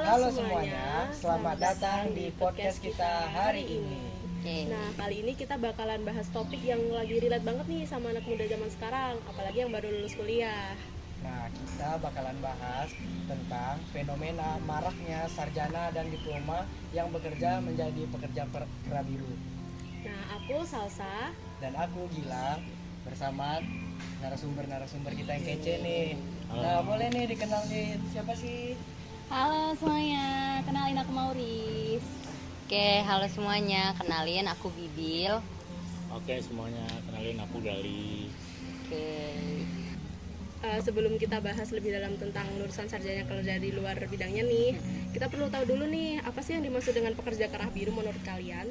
Halo semuanya, selamat datang di podcast kita hari ini. Nah, kali ini kita bakalan bahas topik yang lagi relate banget nih sama anak muda zaman sekarang, apalagi yang baru lulus kuliah. Nah, kita bakalan bahas tentang fenomena maraknya sarjana dan diploma yang bekerja menjadi pekerja kera biru. Nah, aku Salsa. Dan aku Gilang bersama narasumber-narasumber kita yang kece nih. Nah, boleh nih dikenalin siapa sih? Halo semuanya, kenalin aku Mauris. Oke, halo semuanya, kenalin aku Bibil. Oke semuanya, kenalin aku Gali. Oke. Sebelum kita bahas lebih dalam tentang lulusan sarjana kerja di luar bidangnya nih, kita perlu tahu dulu nih, apa sih yang dimaksud dengan pekerja kerah biru menurut kalian?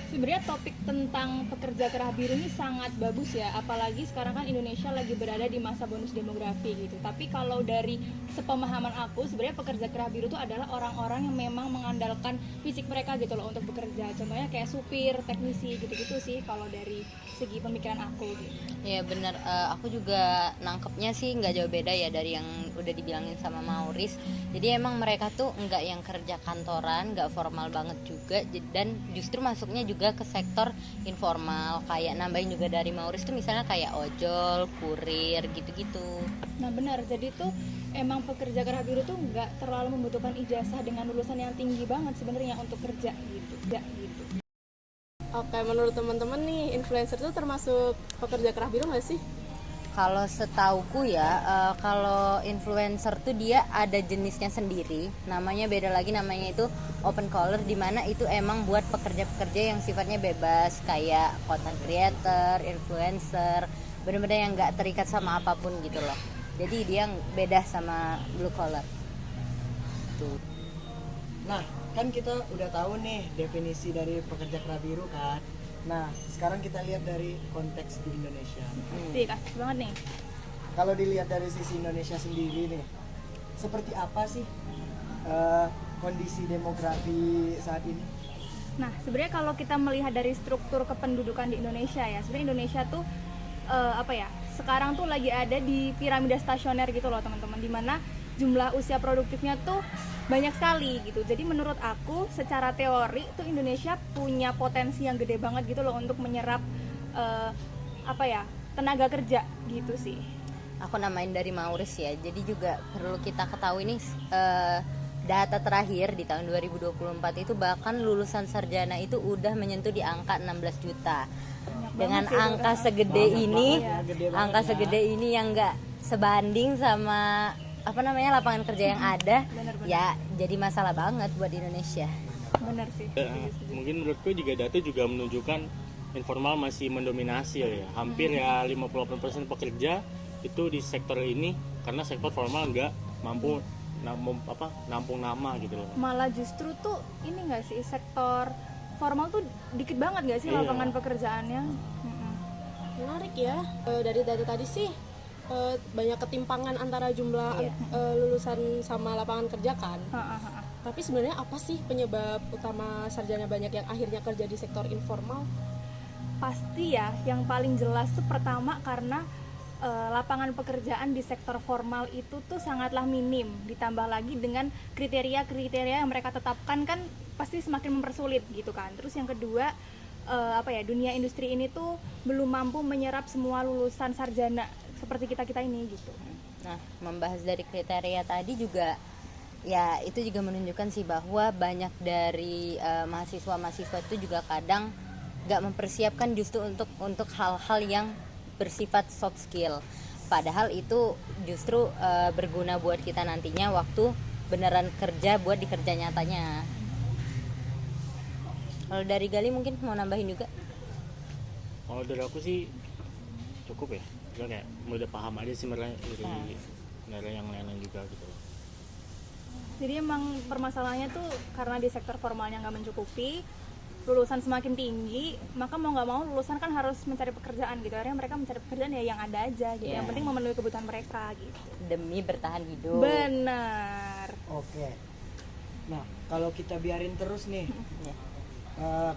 Sebenarnya topik tentang pekerja kerah biru ini sangat bagus ya, apalagi sekarang kan Indonesia lagi berada di masa bonus demografi gitu. Tapi kalau dari sepemahaman aku, sebenarnya pekerja kerah biru itu adalah orang-orang yang memang mengandalkan fisik mereka gitu loh untuk bekerja. Contohnya kayak supir, teknisi gitu-gitu sih kalau dari segi pemikiran aku gitu. Ya bener, aku juga nangkepnya sih nggak jauh beda ya dari yang udah dibilangin sama Mauris. Jadi emang mereka tuh nggak yang kerja kantoran, nggak formal banget juga, dan justru masuknya juga ke sektor informal, kayak nambahin juga dari Mauris tuh misalnya kayak ojol, kurir gitu-gitu. Nah benar, jadi tuh emang pekerja kerah biru tuh nggak terlalu membutuhkan ijazah dengan lulusan yang tinggi banget sebenarnya untuk kerja gitu. Oke, menurut teman-teman nih, influencer itu termasuk pekerja kerah biru nggak sih? Kalau setauku ya, kalau influencer tuh dia ada jenisnya sendiri. Namanya beda lagi, namanya itu open collar, dimana itu emang buat pekerja-pekerja yang sifatnya bebas, kayak content creator, influencer, bener-bener yang nggak terikat sama apapun gitu loh. Jadi dia beda sama blue collar. Tuh. Nah, kan kita udah tahu nih definisi dari pekerja kera biru kan. Nah, sekarang kita lihat dari konteks di Indonesia. Asik banget nih. Kalau dilihat dari sisi Indonesia sendiri nih, seperti apa sih kondisi demografi saat ini? Nah, sebenarnya kalau kita melihat dari struktur kependudukan di Indonesia ya, sebenarnya Indonesia tuh sekarang tuh lagi ada di piramida stasioner gitu loh teman-teman, dimana jumlah usia produktifnya tuh banyak sekali gitu. Jadi menurut aku secara teori tuh Indonesia punya potensi yang gede banget gitu loh untuk menyerap tenaga kerja gitu sih. Aku namain dari Mauris ya. Jadi juga perlu kita ketahui nih, data terakhir di tahun 2024 itu bahkan lulusan sarjana itu udah menyentuh di angka 16 juta. Dengan angka segede ini, yang enggak sebanding sama lapangan kerja yang ada. Bener. Ya jadi masalah banget buat Indonesia. Bener sih. Mungkin menurutku juga data juga menunjukkan informal masih mendominasi ya. Hampir ya 58% pekerja itu di sektor ini, karena sektor formal nggak mampu nampung nama gitu loh. Malah justru tuh ini nggak sih, sektor formal tuh dikit banget nggak sih lapangan pekerjaannya? Menarik ya. Dari data tadi sih banyak ketimpangan antara jumlah lulusan sama lapangan kerja kan. Tapi sebenarnya apa sih penyebab utama sarjana banyak yang akhirnya kerja di sektor informal? Pasti ya, yang paling jelas tuh pertama karena lapangan pekerjaan di sektor formal itu tuh sangatlah minim, ditambah lagi dengan kriteria-kriteria yang mereka tetapkan kan pasti semakin mempersulit gitu kan. Terus yang kedua dunia industri ini tuh belum mampu menyerap semua lulusan sarjana seperti kita ini gitu. Nah, membahas dari kriteria tadi juga ya itu juga menunjukkan sih bahwa banyak dari mahasiswa-mahasiswa itu juga kadang nggak mempersiapkan justru untuk hal-hal yang bersifat soft skill. Padahal itu justru berguna buat kita nantinya waktu beneran kerja, buat di kerja nyatanya. Kalau dari Gali mungkin mau nambahin juga? Kalau dari aku sih cukup ya. Kayak udah paham aja sih dari yang lain juga gitu. Jadi emang permasalahannya tuh karena di sektor formalnya nggak mencukupi, lulusan semakin tinggi, maka mau nggak mau lulusan kan harus mencari pekerjaan gitu. Akhirnya mereka mencari pekerjaan ya yang ada aja gitu. Yang penting memenuhi kebutuhan mereka gitu. Demi bertahan hidup. Benar. Oke. Nah, kalau kita biarin terus nih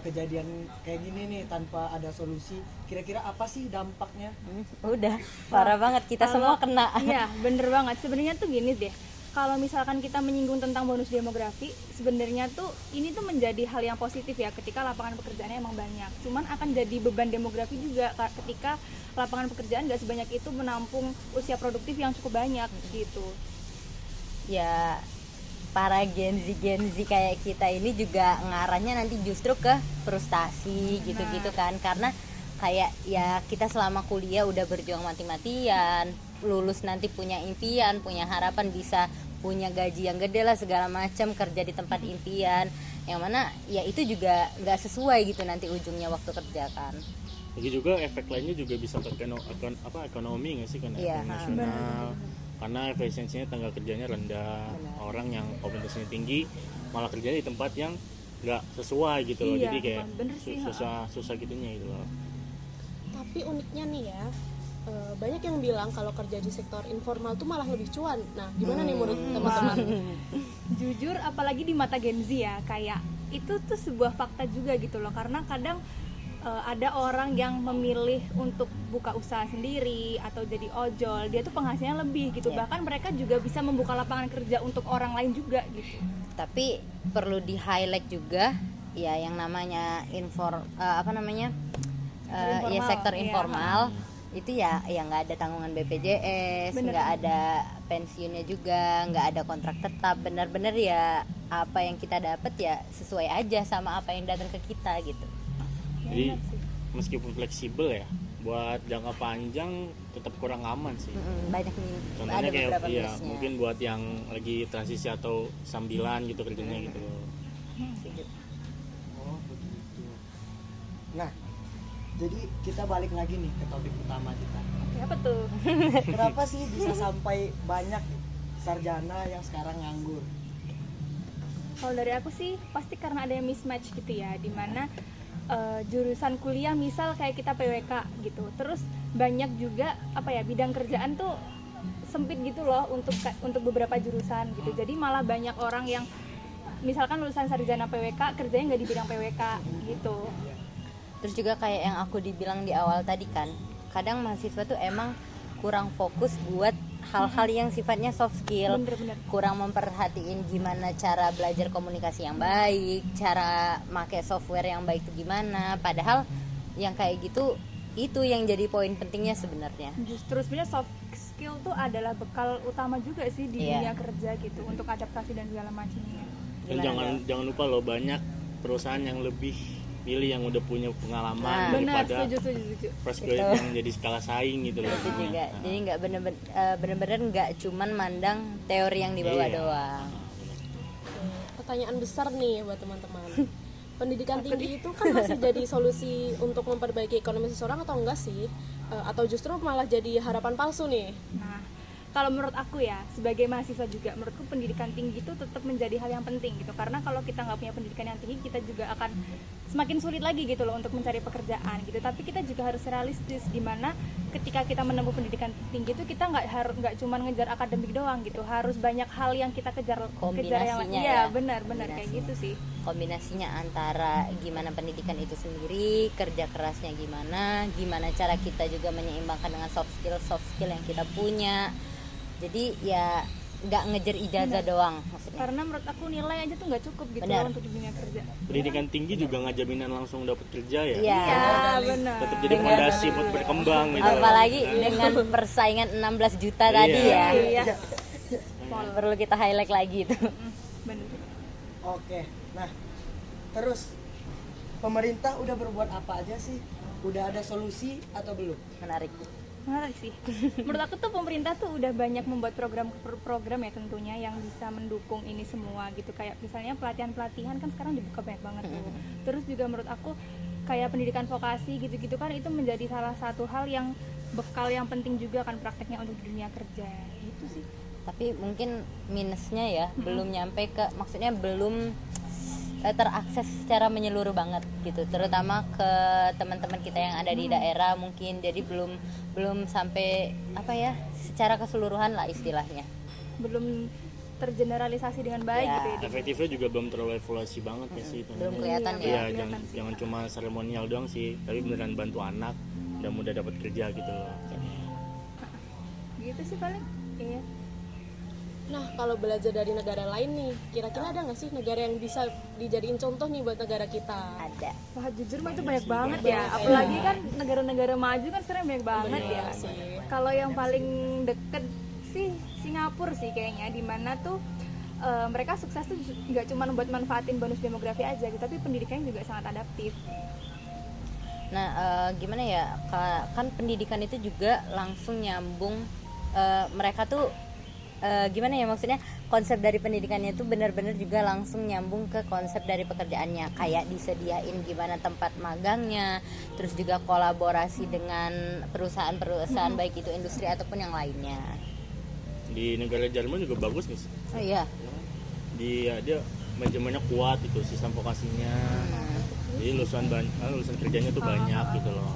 kejadian kayak gini nih tanpa ada solusi, kira-kira apa sih dampaknya? Udah parah banget, kita semua kena. Iya, bener banget. Sebenarnya tuh gini deh. kalau misalkan kita menyinggung tentang bonus demografi, sebenarnya tuh ini tuh menjadi hal yang positif ya ketika lapangan pekerjaannya emang banyak. Cuman akan jadi beban demografi juga ketika lapangan pekerjaan gak sebanyak itu menampung usia produktif yang cukup banyak gitu. Ya para Gen Z kayak kita ini juga ngarahnya nanti justru ke frustasi gitu-gitu kan, karena kayak ya kita selama kuliah udah berjuang mati-matian, lulus nanti punya impian, punya harapan bisa punya gaji yang gede lah segala macam, kerja di tempat impian, yang mana ya itu juga nggak sesuai gitu nanti ujungnya waktu kerja kan. Lagi juga efek lainnya juga bisa ke ekonomi nggak sih, kan Iya, ekonomi nasional, karena efisiensinya tenaga kerjanya rendah. Orang yang kompetensinya tinggi malah kerjanya di tempat yang nggak sesuai gitu loh. Iya, Jadi kayak bener sih, susah gitunya gitu loh. Tapi uniknya nih ya, banyak yang bilang kalau kerja di sektor informal tuh malah lebih cuan. Nah, gimana nih menurut teman-teman? Jujur apalagi di mata Gen Z ya, kayak itu tuh sebuah fakta juga gitu loh, karena kadang ada orang yang memilih untuk buka usaha sendiri atau jadi ojol, dia tuh penghasilannya lebih gitu. Bahkan mereka juga bisa membuka lapangan kerja untuk orang lain juga gitu. Tapi perlu di highlight juga ya yang namanya ya sektor Iya. informal itu ya nggak ada tanggungan BPJS, Bener. nggak ada pensiunnya juga, nggak ada kontrak tetap, benar-benar ya apa yang kita dapat ya sesuai aja sama apa yang datang ke kita gitu. Jadi meskipun fleksibel ya, buat jangka panjang tetap kurang aman sih. Banyak nih, Contohnya ada kayak beberapa ya minusnya. mungkin buat yang lagi transisi atau sambilan gitu kerjanya gitu loh. Oh begitu. Nah, jadi kita balik lagi nih ke topik utama kita. Oke, apa tuh? Kenapa sih bisa sampai banyak sarjana yang sekarang nganggur? Kalau dari aku sih pasti karena ada yang mismatch gitu ya, dimana jurusan kuliah misal kayak kita PWK gitu, terus banyak juga bidang kerjaan tuh sempit gitu loh untuk beberapa jurusan gitu. Jadi malah banyak orang yang misalkan lulusan sarjana PWK kerjanya nggak di bidang PWK gitu. Terus juga kayak yang aku dibilang di awal tadi kan, kadang mahasiswa tuh emang kurang fokus buat hal-hal yang sifatnya soft skill, Bener-bener. kurang memperhatiin gimana cara belajar komunikasi yang baik, cara make software yang baik itu gimana, padahal yang kayak gitu itu yang jadi poin pentingnya sebenarnya. Justru sebenarnya soft skill tuh adalah bekal utama juga sih di Iya. dunia kerja gitu, untuk adaptasi dan segala macamnya. Dan jangan lupa loh, banyak perusahaan yang lebih pilih yang udah punya pengalaman Nah, Benar, daripada setuju. fresh graduate yang jadi skala saing gitu loh. Itu jadinya. juga, jadi nggak bener-bener nggak cuman mandang teori yang dibawa Iya. doang. Pertanyaan besar nih buat teman-teman. Pendidikan tinggi itu kan masih jadi solusi untuk memperbaiki ekonomi seseorang atau enggak sih? Atau justru malah jadi harapan palsu nih? Nah, kalau menurut aku ya, sebagai mahasiswa juga, menurutku pendidikan tinggi itu tetap menjadi hal yang penting gitu. Karena kalau kita nggak punya pendidikan yang tinggi, kita juga akan semakin sulit lagi gitu loh untuk mencari pekerjaan gitu. Tapi kita juga harus realistis, dimana ketika kita menempuh pendidikan tinggi itu kita nggak cuma ngejar akademik doang gitu. Harus banyak hal yang kita kejar yang Kombinasinya iya, ya. benar kayak Kombinasinya. gitu sih. Kombinasinya antara gimana pendidikan itu sendiri, kerja kerasnya gimana cara kita juga menyeimbangkan dengan soft skill yang kita punya. Jadi ya nggak ngejar ijazah doang maksudnya. Karena menurut aku nilai aja tuh nggak cukup gitu Benar. loh untuk di dunia kerja. Pendidikan tinggi juga nggak jaminan langsung dapat kerja ya. Iya. Iya, benar. Tetap jadi fondasi buat berkembang gitu. Apalagi dengan persaingan 16 juta tadi ya. Iya. Perlu kita highlight lagi itu. Benar. Oke, nah terus pemerintah udah berbuat apa aja sih? Udah ada solusi atau belum? Menarik. Menarik sih. Menurut aku tuh pemerintah tuh udah banyak membuat program ya tentunya yang bisa mendukung ini semua gitu. Kayak misalnya pelatihan kan sekarang dibuka banyak banget tuh. Terus juga menurut aku kayak pendidikan vokasi gitu-gitu kan itu menjadi salah satu hal yang bekal yang penting juga kan prakteknya untuk dunia kerja. Gitu sih. Tapi mungkin minusnya ya belum nyampe ke, maksudnya belum terakses secara menyeluruh banget gitu, terutama ke teman-teman kita yang ada di daerah mungkin, jadi belum sampai secara keseluruhan lah istilahnya. Belum tergeneralisasi dengan baik Ya. gitu ya. Efektifnya juga belum terlalu evaluasi banget ya sih itu. Belum kelihatan Iya, ya. Iya, kelihatan sih. jangan cuma seremonial doang sih, tapi beneran bantu anak dan mudah dapat kerja gitu loh. Gitu sih paling. Iya. Nah, kalau belajar dari negara lain nih, kira-kira ada nggak sih negara yang bisa dijadiin contoh nih buat negara kita? Ada. Wah, jujur mah itu banyak banget ya. Apalagi kan negara-negara maju kan sekarang banyak banget ya. Kalau yang paling deket sih Singapura sih kayaknya, dimana tuh mereka sukses tuh nggak cuma buat manfaatin bonus demografi aja gitu, tapi pendidikannya juga sangat adaptif. Nah, gimana ya? Kan pendidikan itu juga langsung nyambung, mereka tuh gimana ya, maksudnya konsep dari pendidikannya itu benar-benar juga langsung nyambung ke konsep dari pekerjaannya, kayak disediain gimana tempat magangnya, terus juga kolaborasi dengan perusahaan-perusahaan baik itu industri ataupun yang lainnya. Di negara Jerman juga bagus nih. Oh iya. Dia manajemennya kuat itu, sistem vokasinya. Jadi lulusan kerjanya tuh banyak gitu loh.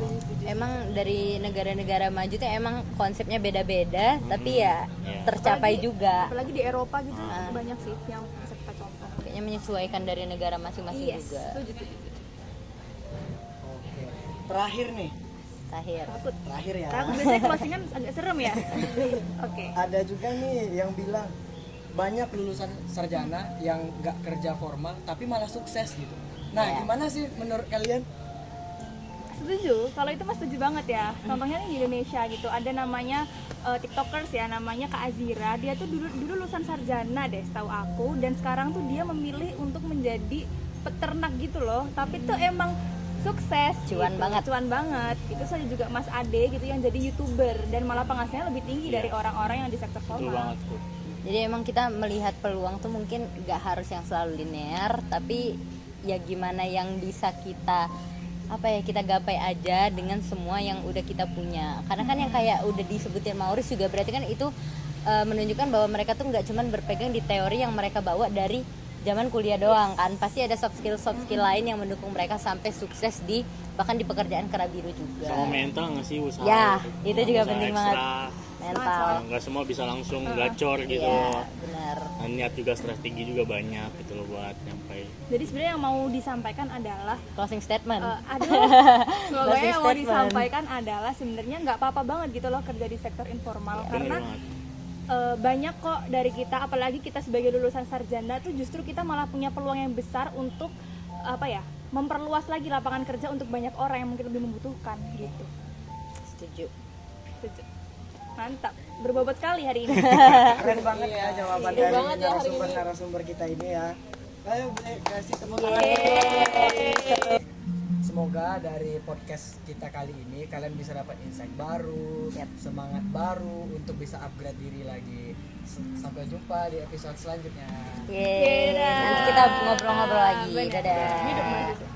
Emang dari negara-negara maju tuh emang konsepnya beda-beda, tapi ya tercapai juga. Apalagi di Eropa gitu banyak sih yang bisa kita contoh. Kayaknya menyesuaikan dari negara masing-masing juga. Setuju. Oke. Terakhir nih, terakhir ya. Aku biasanya closingan agak serem ya. Oke. Ada juga nih yang bilang banyak lulusan sarjana yang nggak kerja formal tapi malah sukses gitu. Nah, gimana sih menurut kalian? Setuju, kalau itu mas setuju banget ya. Contohnya nih di Indonesia gitu, ada namanya tiktokers ya, namanya Kak Azira. Dia tuh dulu lulusan sarjana deh setahu aku, dan sekarang tuh dia memilih untuk menjadi peternak gitu loh. Tapi tuh emang sukses, Cuan banget. Itu saja juga Mas Ade gitu yang jadi YouTuber, dan malah penghasilannya lebih tinggi dari orang-orang yang di sektor Betul formal. banget tuh. Jadi emang kita melihat peluang tuh mungkin gak harus yang selalu linear, tapi ya gimana yang bisa kita kita gapai aja dengan semua yang udah kita punya. Karena kan yang kayak udah disebutin Maurice juga berarti kan itu menunjukkan bahwa mereka tuh nggak cuman berpegang di teori yang mereka bawa dari zaman kuliah doang kan, pasti ada soft skill lain yang mendukung mereka sampai sukses bahkan di pekerjaan kera biru juga. Sama mental nggak sih usaha? Ya, itu juga Usaha penting ekstra. banget. Mental. Nggak semua bisa langsung gacor gitu. Iya, benar. Nah, niat juga, strategi juga banyak gitu loh buat nyampai. Jadi sebenarnya yang mau disampaikan adalah Closing statement. sebenarnya yang mau statement. disampaikan adalah sebenarnya nggak apa-apa banget gitu loh kerja di sektor informal, karena Bener banget. banyak kok dari kita, apalagi kita sebagai lulusan sarjana tuh justru kita malah punya peluang yang besar untuk memperluas lagi lapangan kerja untuk banyak orang yang mungkin lebih membutuhkan gitu. Setuju. Mantap, berbobot sekali hari ini. Keren banget ya jawaban Keren dari banget ya hari narasumber kita ini ya. Ayo boleh kasih tepuk tangan. Semoga dari podcast kita kali ini kalian bisa dapat insight baru, semangat baru untuk bisa upgrade diri lagi. Sampai jumpa di episode selanjutnya. Yeay. Nanti kita ngobrol-ngobrol lagi. Bener. Dadah. Hidup mahasiswa.